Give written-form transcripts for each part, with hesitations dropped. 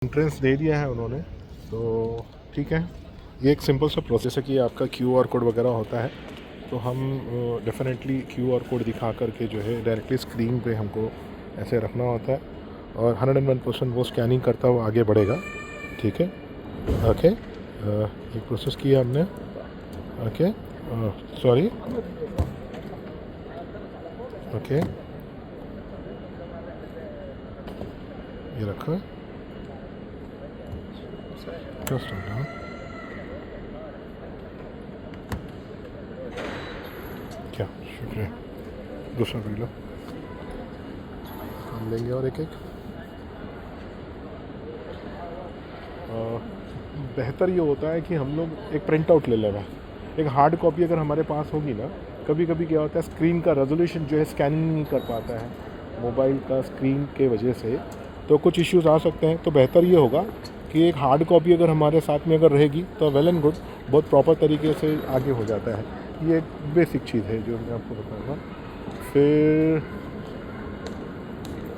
Entrance दे दिया है उन्होंने, तो ठीक है। ये एक सिंपल सा प्रोसेस है कि आपका QR कोड वगैरह होता है, तो हम डेफिनेटली QR कोड दिखा करके जो है डायरेक्टली स्क्रीन पे हमको ऐसे रखना होता है और 101% वो स्कैनिंग करता हुआ आगे बढ़ेगा। ठीक है, ओके। ये प्रोसेस किया हमने, ओके। सॉरी, ओके, ये रखो, जस्ट डाउन। क्या शुक्रिया, दूसरा भी लो, हम लेंगे और एक एक। बेहतर ये होता है कि हम लोग एक प्रिंट आउट ले लेगा। एक हार्ड कॉपी अगर हमारे पास होगी ना, कभी कभी क्या होता है स्क्रीन का रेजोल्यूशन जो है स्कैनिंग नहीं कर पाता है मोबाइल का स्क्रीन के वजह से, तो कुछ इश्यूज आ सकते हैं। तो बेहतर ये होगा कि एक हार्ड कॉपी अगर हमारे साथ में अगर रहेगी तो वेल एंड गुड, बहुत प्रॉपर तरीके से आगे हो जाता है। ये एक बेसिक चीज़ है जो मैं आपको बताऊँगा। फिर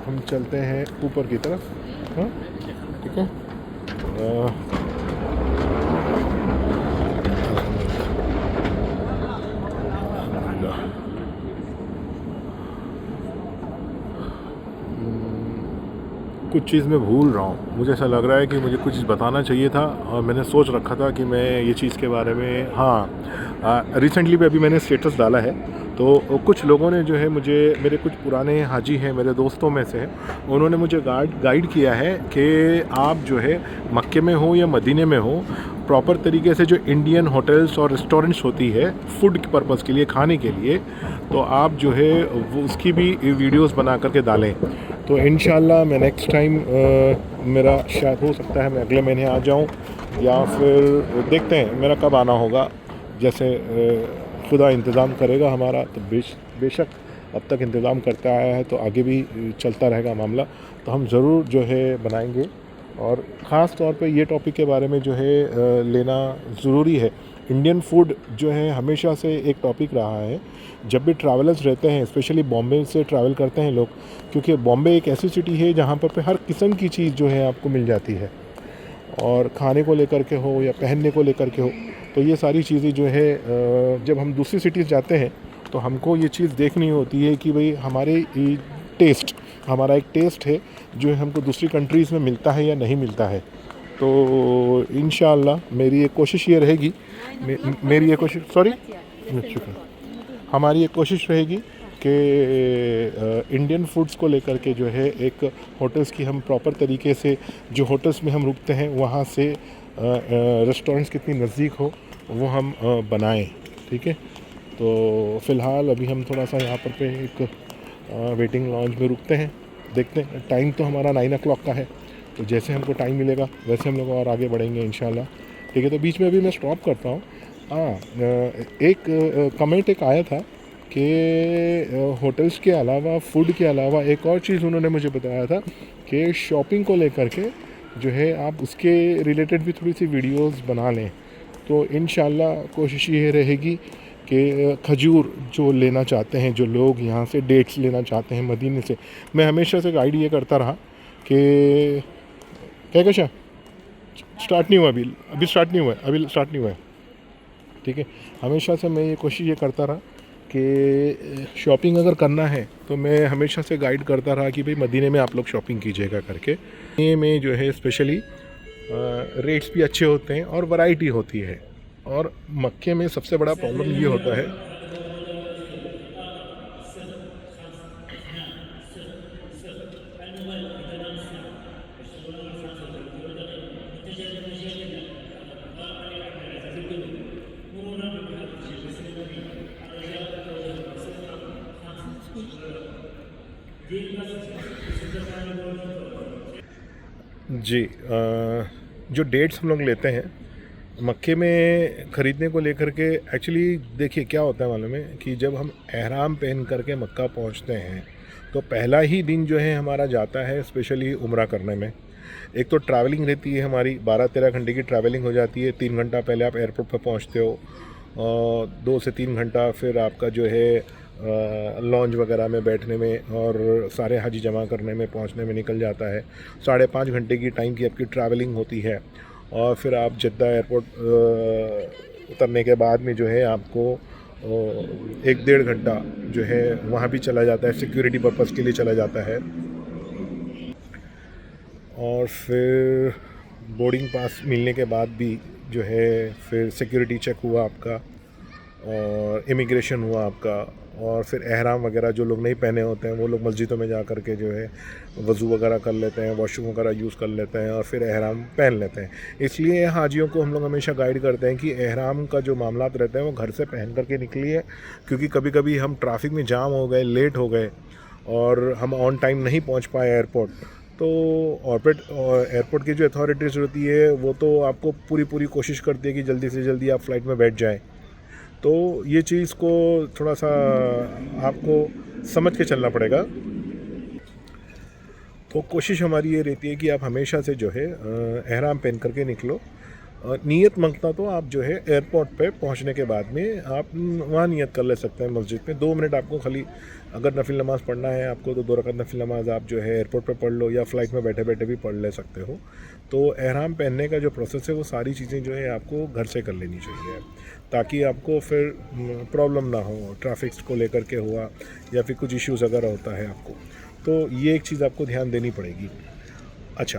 हम चलते हैं ऊपर की तरफ। हाँ, ठीक है। कुछ चीज़ मैं भूल रहा हूँ, मुझे ऐसा लग रहा है कि मुझे कुछ चीज़ बताना चाहिए था और मैंने सोच रखा था कि मैं ये चीज़ के बारे में, हाँ, रिसेंटली भी अभी मैंने स्टेटस डाला है, तो कुछ लोगों ने जो है मुझे, मेरे कुछ पुराने हाजी हैं, मेरे दोस्तों में से हैं, उन्होंने मुझे गाइड किया है कि आप जो है मक्के में हो या मदीने में हो, प्रॉपर तरीके से जो इंडियन होटल्स और रेस्टोरेंट्स होती है फूड के पर्पज़ के लिए, खाने के लिए, तो आप जो है वो उसकी भी वीडियोस बना करके डालें। तो इंशाल्लाह मैं नेक्स्ट टाइम, मेरा शायद हो सकता है मैं अगले महीने आ जाऊं, या फिर देखते हैं मेरा कब आना होगा। जैसे खुदा इंतज़ाम करेगा हमारा, तो बेशक अब तक इंतज़ाम करता आया है तो आगे भी चलता रहेगा मामला, तो हम ज़रूर जो है बनाएंगे। और ख़ास तौर पे ये टॉपिक के बारे में जो है लेना ज़रूरी है। इंडियन फूड जो है हमेशा से एक टॉपिक रहा है। जब भी ट्रैवलर्स रहते हैं, स्पेशली बॉम्बे से ट्रैवल करते हैं लोग, क्योंकि बॉम्बे एक ऐसी सिटी है जहाँ पर हर किस्म की चीज़ जो है आपको मिल जाती है, और खाने को लेकर के हो या पहनने को लेकर के हो, तो ये सारी चीज़ें जो है जब हम दूसरी सिटीज़ जाते हैं तो हमको ये चीज़ देखनी होती है कि भाई हमारा एक टेस्ट है जो हमको दूसरी कंट्रीज़ में मिलता है या नहीं मिलता है। तो इंशाअल्लाह मेरी एक कोशिश ये रहेगी, मेरी ये कोशिश, सॉरी, शुक्रिया, हमारी एक कोशिश रहेगी कि इंडियन फूड्स को लेकर के जो है एक होटल्स की हम प्रॉपर तरीके से, जो होटल्स में हम रुकते हैं वहाँ से रेस्टोरेंट्स कितनी नज़दीक हो वो हम बनाएं। ठीक है, तो फ़िलहाल अभी हम थोड़ा सा यहाँ पर पे एक वेटिंग लॉन्ज में रुकते हैं, देखते हैं। टाइम तो हमारा 9 o'clock का है, तो जैसे हमको टाइम मिलेगा वैसे हम लोग और आगे बढ़ेंगे इंशाल्लाह। ठीक है, तो बीच में अभी मैं स्टॉप करता हूँ। एक कमेंट एक आया था कि होटल्स के अलावा, फूड के अलावा एक और चीज़ उन्होंने मुझे बताया था कि शॉपिंग को लेकर के जो है आप उसके रिलेटेड भी थोड़ी सी वीडियोस बना लें। तो इंशाल्लाह कोशिश ये रहेगी कि खजूर जो लेना चाहते हैं, जो लोग यहाँ से डेट्स लेना चाहते हैं मदीने से, मैं हमेशा से गाइड ये करता रहा कि क्या कैसा स्टार्ट नहीं हुआ, अभी स्टार्ट नहीं हुआ है। ठीक है, हमेशा से मैं ये कोशिश ये करता रहा कि शॉपिंग अगर करना है तो मैं हमेशा से गाइड करता रहा कि भाई मदीने में आप लोग शॉपिंग कीजिएगा करके। ये में जो है स्पेशली रेट्स भी अच्छे होते हैं और वैरायटी होती है। और मक्के में सबसे बड़ा प्रॉब्लम ये होता है, जी, जो डेट्स हम लोग लेते हैं मक्के में ख़रीदने को लेकर के, एक्चुअली देखिए क्या होता है मालूम है कि जब हम एहराम पहन करके मक्का पहुंचते हैं तो पहला ही दिन जो है हमारा जाता है स्पेशली उम्रा करने में। एक तो ट्रैवलिंग रहती है हमारी, 12-13 घंटे की ट्रैवलिंग हो जाती है। 3 घंटा पहले आप एयरपोर्ट पर पहुंचते हो और 2 से 3 घंटा फिर आपका जो है लॉन्ज वगैरह में बैठने में और सारे हाजी जमा करने में पहुंचने में निकल जाता है। 5.5 घंटे की टाइम की आपकी ट्रैवलिंग होती है और फिर आप जद्दा एयरपोर्ट उतरने के बाद में जो है आपको 1-1.5 घंटा जो है वहाँ भी चला जाता है, सिक्योरिटी पर्पज़ के लिए चला जाता है। और फिर बोर्डिंग पास मिलने के बाद भी जो है फिर सिक्योरिटी चेक हुआ आपका और इमिग्रेशन हुआ आपका, और फिर एहराम वगैरह जो लोग नहीं पहने होते हैं वो लोग मस्जिदों में जा कर के जो है वज़ू वगैरह कर लेते हैं, वॉशरूम वगैरह यूज़ कर लेते हैं और फिर एहराम पहन लेते हैं। इसलिए हाजियों को हम लोग हमेशा गाइड करते हैं कि एहराम का जो मामलात रहते हैं वो घर से पहन करके निकलिए, क्योंकि कभी कभी हम ट्रैफिक में जाम हो गए, लेट हो गए और हम ऑन टाइम नहीं पहुँच पाए एयरपोर्ट, तो एयरपोर्ट की जो अथॉरिटीज़ होती है वो तो आपको पूरी कोशिश करती है कि जल्दी से जल्दी आप फ़्लाइट में बैठ जाएं। तो ये चीज़ को थोड़ा सा आपको समझ के चलना पड़ेगा। तो कोशिश हमारी ये रहती है कि आप हमेशा से जो है एहराम पहन करके निकलो। नीयत मांगता तो आप जो है एयरपोर्ट पे पहुंचने के बाद में आप वहाँ नियत कर ले सकते हैं मस्जिद में। 2 मिनट आपको खाली, अगर नफिल नमाज़ पढ़ना है आपको तो 2 रकात नफिल नमाज़ आप जो है एयरपोर्ट पे पढ़ लो या फ़्लाइट में बैठे बैठे भी पढ़ ले सकते हो। तो एहराम पहनने का जो प्रोसेस है वो सारी चीज़ें जो है आपको घर से कर लेनी चाहिए, ताकि आपको फिर प्रॉब्लम ना हो, ट्रैफिक को लेकर के हुआ या फिर कुछ इश्यूज़ अगर होता है आपको, तो ये एक चीज़ आपको ध्यान देनी पड़ेगी। अच्छा,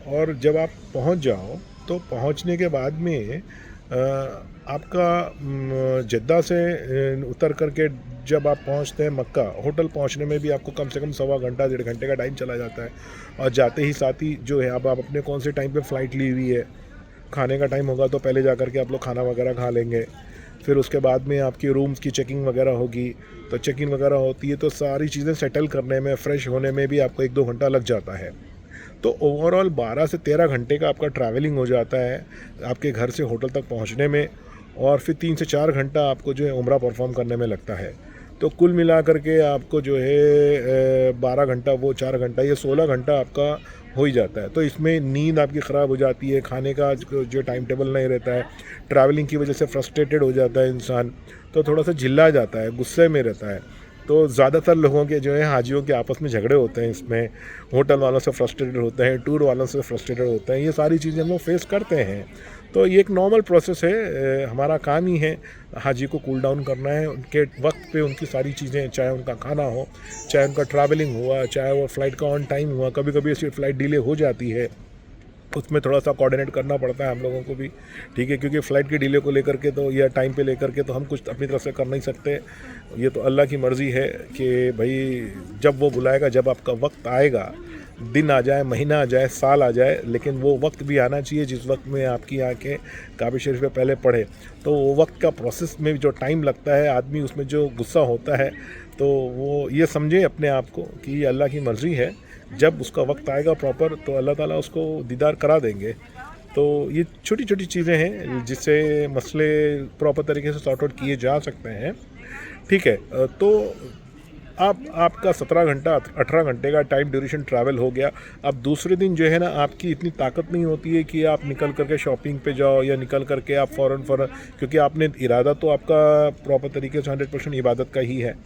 और जब आप पहुंच जाओ तो पहुंचने के बाद में आपका जद्दा से उतर करके जब आप पहुंचते हैं मक्का, होटल पहुंचने में भी आपको कम से कम 1.25 घंटा 1.5 घंटे का टाइम चला जाता है। और जाते ही साथ ही जो है अब आप अपने कौन से टाइम पे फ़्लाइट ली हुई है, खाने का टाइम होगा तो पहले जा कर के आप लोग खाना वगैरह खा लेंगे। फिर उसके बाद में आपकी रूम्स की चेकिंग वगैरह होगी, तो चेकिंग वगैरह होती है तो सारी चीज़ें सेटल करने में, फ़्रेश होने में भी आपको 1-2 घंटा लग जाता है। तो ओवरऑल 12 से 13 घंटे का आपका ट्रैवलिंग हो जाता है आपके घर से होटल तक पहुंचने में, और फिर 3 से 4 घंटा आपको जो है उम्रा परफॉर्म करने में लगता है। तो कुल मिला करके आपको जो है 12 घंटा, वो 4 घंटा, ये 16 घंटा आपका हो ही जाता है। तो इसमें नींद आपकी ख़राब हो जाती है, खाने का जो टाइम टेबल नहीं रहता है, ट्रैवलिंग की वजह से फ्रस्ट्रेटेड हो जाता है इंसान, तो थोड़ा सा चिल्ला जाता है, गुस्से में रहता है। तो ज़्यादातर लोगों के जो है हाजियों के आपस में झगड़े होते हैं, इसमें होटल वालों से फ्रस्ट्रेटेड होते हैं, टूर वालों से फ्रस्ट्रेटेड होते हैं, ये सारी चीज़ें हम लोग फेस करते हैं। तो ये एक नॉर्मल प्रोसेस है, हमारा काम ही है हाजी को कूल डाउन करना है, उनके वक्त पे उनकी सारी चीज़ें, चाहे उनका खाना हो, चाहे उनका ट्रैवलिंग हुआ, चाहे वो फ़्लाइट का ऑन टाइम हुआ, कभी कभी ऐसी फ़्लाइट डिले हो जाती है, उसमें थोड़ा सा कोऑर्डिनेट करना पड़ता है हम लोगों को भी, ठीक है, क्योंकि फ़्लाइट के डिले को लेकर के तो या टाइम पे लेकर के तो हम कुछ अपनी तरफ से कर नहीं सकते। ये तो अल्लाह की मर्ज़ी है कि भाई जब वो बुलाएगा, जब आपका वक्त आएगा, दिन आ जाए, महीना आ जाए, साल आ जाए, लेकिन वो वक्त भी आना चाहिए जिस वक्त में आपकी आंखें काबा शरीफ पे पहले पढ़े। तो वो वक्त का प्रोसेस में जो टाइम लगता है, आदमी उसमें जो गुस्सा होता है, तो वो ये समझे अपने आप को कि ये अल्लाह की मर्ज़ी है, जब उसका वक्त आएगा प्रॉपर तो अल्लाह ताला उसको दीदार करा देंगे। तो ये छोटी छोटी चीज़ें हैं जिससे मसले प्रॉपर तरीके से सॉर्ट आउट किए जा सकते हैं, ठीक है। तो आपका 17 घंटा 18 घंटे का टाइम ड्यूरेशन ट्रैवल हो गया। अब दूसरे दिन जो है ना, आपकी इतनी ताकत नहीं होती है कि आप निकल करके शॉपिंग पे जाओ या निकल करके आप फ़ौरन क्योंकि आपने इरादा तो आपका प्रॉपर तरीके से 100% इबादत का ही है।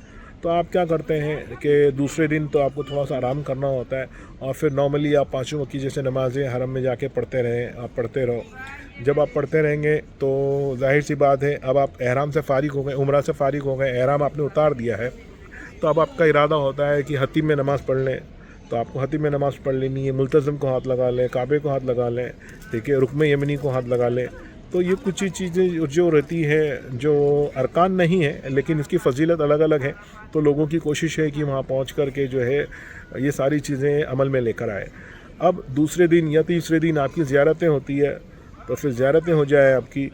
तो आप क्या करते हैं कि दूसरे दिन तो आपको थोड़ा सा आराम करना होता है, और फिर नॉर्मली आप 5 वक्त की जैसे नमाज़ें हरम में जाके पढ़ते रहें, आप पढ़ते रहो। जब आप पढ़ते रहेंगे तो जाहिर सी बात है, अब आप एहराम से फ़ारिग हो गए, उम्रा से फ़ारिग हो गए, एहराम आपने उतार दिया है, तो अब आपका इरादा होता है कि हतीम में नमाज़ पढ़ लें। तो आपको हतीम में नमाज़ पढ़ लेनी है, मुल्तज़म को हाथ लगा लें, काबे को हाथ लगा लें, ठीक है, रुकन यमनी को हाथ लगा लें। तो ये कुछ ही चीज़ें जो रहती है, जो अरकान नहीं है लेकिन इसकी फ़जीलत अलग अलग है, तो लोगों की कोशिश है कि वहाँ पहुँच कर के जो है ये सारी चीज़ें अमल में लेकर आए। अब दूसरे दिन या तीसरे दिन आपकी ज़ियारतें होती है, तो फिर ज़ियारतें हो जाए आपकी,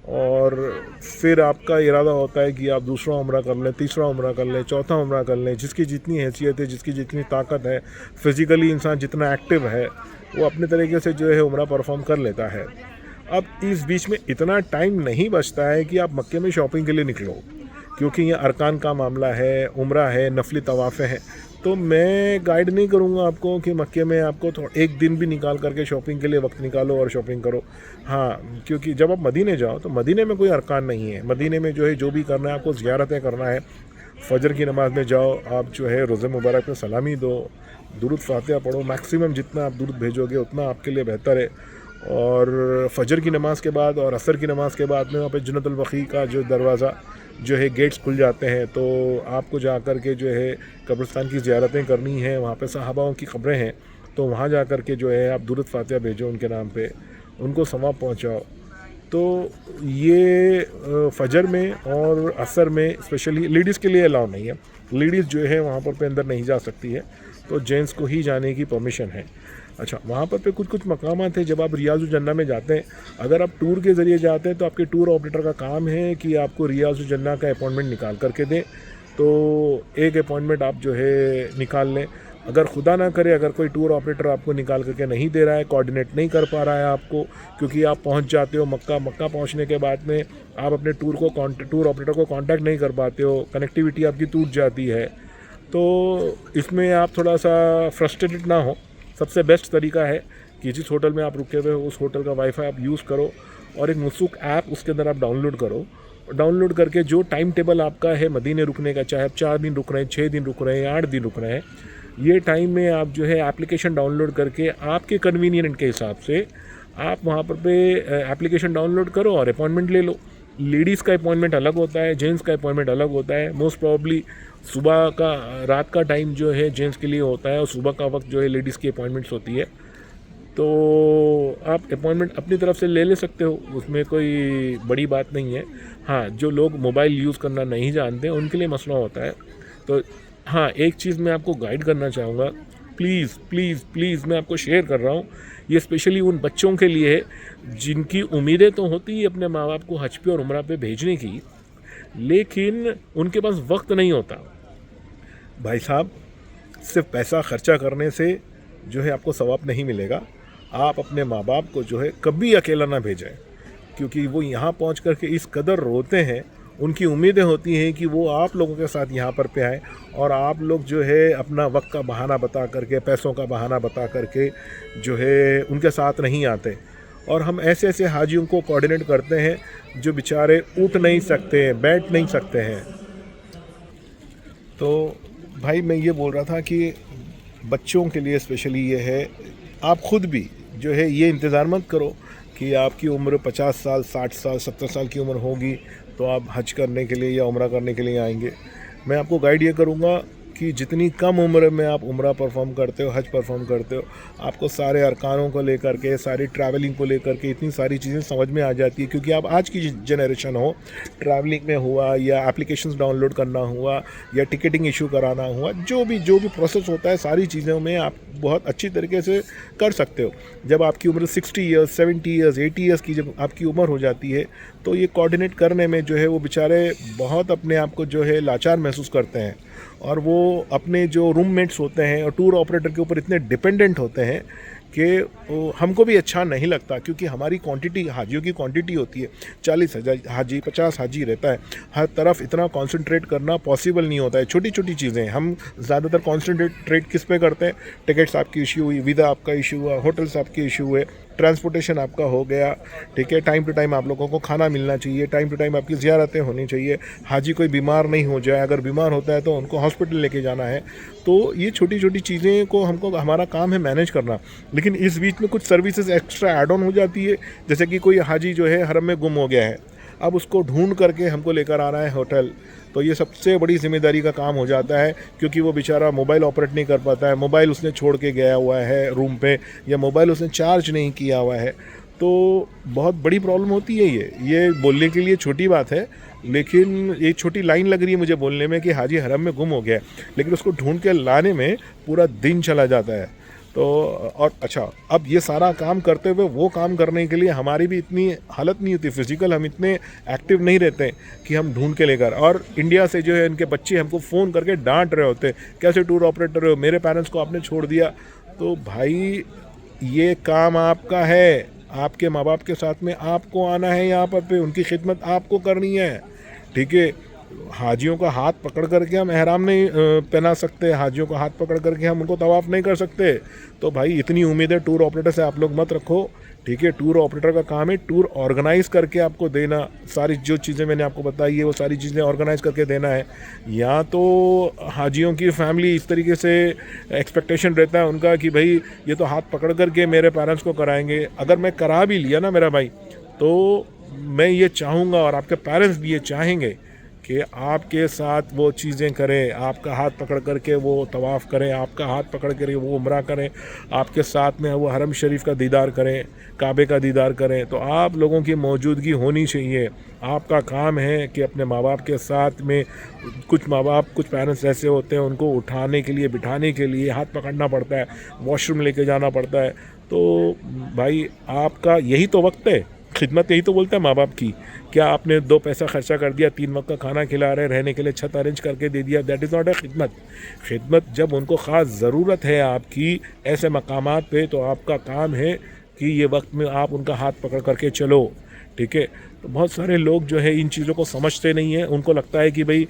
और फिर आपका इरादा होता है कि आप दूसरा उम्रा कर लें, तीसरा उम्रा कर लें, चौथा उम्रा कर लें। जिसकी जितनी हैसियत है, जिसकी जितनी ताकत है, फ़िज़िकली इंसान जितना एक्टिव है, वो अपने तरीके से जो है उम्रा परफॉर्म कर लेता है। अब इस बीच में इतना टाइम नहीं बचता है कि आप मक्के में शॉपिंग के लिए निकलो, क्योंकि ये अरकान का मामला है, उम्रा है, नफली तवाफ़े हैं। तो मैं गाइड नहीं करूँगा आपको कि मक्के में आपको एक दिन भी निकाल करके शॉपिंग के लिए वक्त निकालो और शॉपिंग करो। हाँ, क्योंकि जब आप मदीने जाओ तो मदीने में कोई अरकान नहीं है। मदीने में जो है जो भी करना है आपको ज़ियारतें करना है, फजर की नमाज़ में जाओ, आप जो है रोज़े मुबारक पे सलामी दो, दुरूद फातिहा पढ़ो, मैक्सिमम जितना आप दुरूद भेजोगे उतना आपके लिए बेहतर है। और फजर की नमाज़ के बाद और असर की नमाज़ के बाद में वहाँ पे जन्नतुल बक़ी का जो दरवाज़ा जो है गेट्स खुल जाते हैं, तो आपको जा कर के जो है कब्रिस्तान की ज़ियारतें करनी है। वहाँ पे सहाबाओं की क़ब्रें हैं, तो वहाँ जा कर के जो है आप दुरूद फातिहा भेजो उनके नाम पे, उनको सवाब पहुँचाओ। तो ये फजर में और असर में स्पेशली लेडीज़ के लिए अलाउ नहीं है। लेडीज़ जो है वहाँ पर पे अंदर नहीं जा सकती है, तो जेंट्स को ही जाने की परमिशन है। अच्छा, वहाँ पर पे कुछ मकामात हैं। जब आप रियाज़ुल जन्ना में जाते हैं, अगर आप टूर के ज़रिए जाते हैं तो आपके टूर ऑपरेटर का काम है कि आपको रियाज़ुल जन्ना का अपॉइंटमेंट निकाल करके दें। तो एक अपॉइंटमेंट आप जो है निकाल लें। अगर खुदा ना करे, अगर कोई टूर ऑपरेटर आपको निकाल करके नहीं दे रहा है, कोऑर्डिनेट नहीं कर पा रहा है आपको, क्योंकि आप पहुंच जाते हो मक्का पहुंचने के बाद में आप अपने टूर ऑपरेटर को कांटेक्ट नहीं कर पाते हो, कनेक्टिविटी आपकी टूट जाती है, तो इसमें आप थोड़ा सा फ्रस्ट्रेटेड ना हो। सबसे बेस्ट तरीका है कि जिस होटल में आप रुके हुए हो उस होटल का वाईफाई आप यूज़ करो और एक मुसूक ऐप उसके अंदर आप डाउनलोड करो। डाउनलोड करके जो टाइम टेबल आपका है मदीने रुकने का, चाहे आप 4 दिन रुक रहे हैं, 6 दिन रुक रहे हैं, 8 दिन रुक रहे हैं, ये टाइम में आप जो है एप्लीकेशन डाउनलोड करके आपके कन्वीनियंट के हिसाब से आप वहाँ पर पे एप्लीकेशन डाउनलोड करो और अपॉइंटमेंट ले लो। लेडीज़ का अपॉइंटमेंट अलग होता है, जेंट्स का अपॉइंटमेंट अलग होता है। मोस्ट प्रॉब्ली सुबह का रात का टाइम जो है जेंट्स के लिए होता है और सुबह का वक्त जो है लेडीज़ की अपॉइंटमेंट्स होती है। तो आप अपॉइंटमेंट अपनी तरफ से ले सकते हो, उसमें कोई बड़ी बात नहीं है। हाँ, जो लोग मोबाइल यूज़ करना नहीं जानते उनके लिए मसला होता है। तो हाँ, एक चीज़ मैं आपको गाइड करना चाहूँगा, प्लीज़ प्लीज़ प्लीज़ मैं आपको शेयर कर रहा हूँ, ये स्पेशली उन बच्चों के लिए है जिनकी उम्मीदें तो होती है अपने माँ बाप को हज पे और उम्रा पे भेजने की, लेकिन उनके पास वक्त नहीं होता। भाई साहब, सिर्फ पैसा खर्चा करने से जो है आपको सवाब नहीं मिलेगा। आप अपने माँ बाप को जो है कभी अकेला ना भेजें, क्योंकि वो यहाँ पहुँच कर के इस कदर रोते हैं, उनकी उम्मीदें होती हैं कि वो आप लोगों के साथ यहाँ पर पे आए और आप लोग जो है अपना वक्त का बहाना बता करके, पैसों का बहाना बता करके जो है उनके साथ नहीं आते। और हम ऐसे ऐसे हाजियों को कोऑर्डिनेट करते हैं जो बेचारे उठ नहीं सकते, बैठ नहीं सकते हैं। तो भाई मैं ये बोल रहा था कि बच्चों के लिए स्पेशली ये है, आप ख़ुद भी जो है ये इंतज़ार मत करो कि आपकी उम्र 50 साल, 60 साल, 70 साल की उम्र होगी तो आप हज करने के लिए या उम्रा करने के लिए आएंगे। मैं आपको गाइड ये करूँगा कि जितनी कम उम्र में आप उम्रा परफॉर्म करते हो, हज परफॉर्म करते हो, आपको सारे अरकानों को लेकर के, सारी ट्रैवलिंग को लेकर के इतनी सारी चीज़ें समझ में आ जाती है। क्योंकि आप आज की जनरेशन हो, ट्रैवलिंग में हुआ या एप्लीकेशंस डाउनलोड करना हुआ या टिकटिंग इशू कराना हुआ, जो भी प्रोसेस होता है सारी चीज़ों में आप बहुत अच्छी तरीके से कर सकते हो। जब आपकी उम्र 60 ईयर्स, 70 ईयर्स, 80 ईयर्स की जब आपकी उम्र हो जाती है तो ये कोऑर्डिनेट करने में जो है वो बेचारे बहुत अपने आप को जो है लाचार महसूस करते हैं और वो अपने जो रूममेट्स होते हैं और टूर ऑपरेटर के ऊपर इतने डिपेंडेंट होते हैं कि हमको भी अच्छा नहीं लगता। क्योंकि हमारी क्वांटिटी, हाजियों की क्वांटिटी होती है 40,000 हाजी, 50 हाजी रहता है, हर तरफ इतना कंसंट्रेट करना पॉसिबल नहीं होता है। छोटी छोटी चीज़ें हम ज़्यादातर कंसंट्रेट किस पे करते हैं, टिकट्स आपकी इशू हुई, वीज़ा आपका इशू हुआ, होटल्स आपके इशू हुए, ट्रांसपोर्टेशन आपका हो गया, ठीक है, टाइम टू टाइम आप लोगों को खाना मिलना चाहिए, टाइम टू टाइम आपकी ज़ियारतें होनी चाहिए, हाजी कोई बीमार नहीं हो जाए, अगर बीमार होता है तो उनको हॉस्पिटल लेके जाना है। तो ये छोटी छोटी चीज़ें को हमको, हमारा काम है मैनेज करना। लेकिन इस बीच में कुछ सर्विसेज एक्स्ट्रा ऐड ऑन हो जाती है, जैसे कि कोई हाजी जो है हरम में गुम हो गया है, अब उसको ढूंढ करके हमको लेकर आना है होटल, तो ये सबसे बड़ी जिम्मेदारी का काम हो जाता है। क्योंकि वो बेचारा मोबाइल ऑपरेट नहीं कर पाता है, मोबाइल उसने छोड़ के गया हुआ है रूम पे, या मोबाइल उसने चार्ज नहीं किया हुआ है, तो बहुत बड़ी प्रॉब्लम होती है। ये बोलने के लिए छोटी बात है, लेकिन ये छोटी लाइन लग रही है मुझे बोलने में कि हाजी हरम में गुम हो गया है, लेकिन उसको ढूंढ के लाने में पूरा दिन चला जाता है। तो और अच्छा, अब ये सारा काम करते हुए वो काम करने के लिए हमारी भी इतनी हालत नहीं होती, फिज़िकल हम इतने एक्टिव नहीं रहते कि हम ढूंढ के लेकर, और इंडिया से जो है इनके बच्चे हमको फ़ोन करके डांट रहे होते, कैसे टूर ऑपरेटर हो, मेरे पेरेंट्स को आपने छोड़ दिया। तो भाई ये काम आपका है, आपके माँ बाप के साथ में आपको आना है यहाँ पर पे, उनकी खिदमत आपको करनी है, ठीक है। हाजियों का हाथ पकड़ करके हम एहराम नहीं पहना सकते, हाजियों का हाथ पकड़ करके हम उनको तवाफ़ नहीं कर सकते। तो भाई इतनी उम्मीदें टूर ऑपरेटर से आप लोग मत रखो, ठीक है। टूर ऑपरेटर का काम है टूर ऑर्गेनाइज़ करके आपको देना, सारी जो चीज़ें मैंने आपको बताई है वो सारी चीज़ें ऑर्गेनाइज़ करके देना है। या तो हाजियों की फैमिली इस तरीके से एक्सपेक्टेशन रहता है उनका कि भाई ये तो हाथ पकड़ करके मेरे पेरेंट्स को कराएंगे। अगर मैं करा भी लिया ना मेरा भाई, तो मैं ये चाहूँगा और आपके पेरेंट्स भी ये चाहेंगे कि आपके साथ वो चीज़ें करें, आपका हाथ पकड़ करके वो तवाफ़ करें, आपका हाथ पकड़ कर वो उम्रा करें, आपके साथ में वो हरम शरीफ का दीदार करें, काबे का दीदार करें। तो आप लोगों की मौजूदगी होनी चाहिए। आपका काम है कि अपने माँ बाप के साथ में, कुछ माँ बाप कुछ पेरेंट्स ऐसे होते हैं उनको उठाने के लिए, बिठाने के लिए हाथ पकड़ना पड़ता है, वॉशरूम लेके जाना पड़ता है। तो भाई आपका यही तो वक्त है, खिदमत यही तो बोलता है माँ बाप की। क्या आपने 2 पैसा खर्चा कर दिया, 3 वक्त का खाना खिला रहे, रहने के लिए छत अरेंज करके दे दिया, दैट इज़ नॉट अ खिदमत। खिदमत जब उनको ख़ास ज़रूरत है आपकी ऐसे मकामात पे, तो आपका काम है कि ये वक्त में आप उनका हाथ पकड़ करके चलो, ठीक है। तो बहुत सारे लोग जो है इन चीज़ों को समझते नहीं हैं। उनको लगता है कि भाई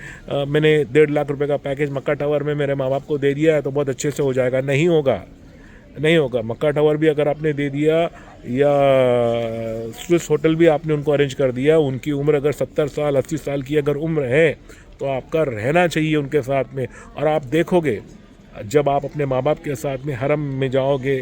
मैंने 1.5 लाख रुपए का पैकेज मक्का टावर में मेरे माँ बाप को दे दिया है तो बहुत अच्छे से हो जाएगा। नहीं होगा, नहीं होगा। मक्का टावर भी अगर आपने दे दिया या स्विस होटल भी आपने उनको अरेंज कर दिया, उनकी उम्र अगर 70 साल 80 साल की अगर उम्र है तो आपका रहना चाहिए उनके साथ में। और आप देखोगे जब आप अपने माँ बाप के साथ में हरम में जाओगे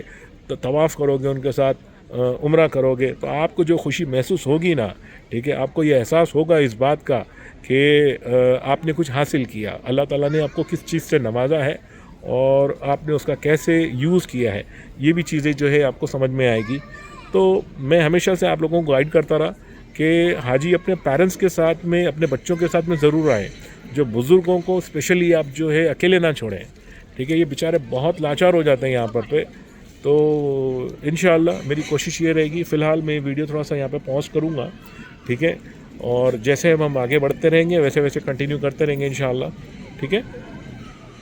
तो तवाफ़ करोगे, उनके साथ उम्रा करोगे, तो आपको जो खुशी महसूस होगी ना, ठीक है, आपको ये एहसास होगा इस बात का कि आपने कुछ हासिल किया, अल्लाह ताला ने आपको किस चीज़ से नवाजा है और आपने उसका कैसे यूज़ किया है, ये भी चीज़ें जो है आपको समझ में आएगी। तो मैं हमेशा से आप लोगों को गाइड करता रहा कि हाजी अपने पेरेंट्स के साथ में, अपने बच्चों के साथ में ज़रूर आएँ। जो बुज़ुर्गों को स्पेशली आप जो है अकेले ना छोड़ें, ठीक है। ये बेचारे बहुत लाचार हो जाते हैं यहाँ पर पे। तो इंशाअल्लाह मेरी कोशिश ये रहेगी। फ़िलहाल मैं वीडियो थोड़ा सा यहाँ पे पॉज़ करूँगा, ठीक है। और जैसे हम आगे बढ़ते रहेंगे वैसे वैसे कंटिन्यू करते रहेंगे इंशाअल्लाह, ठीक है।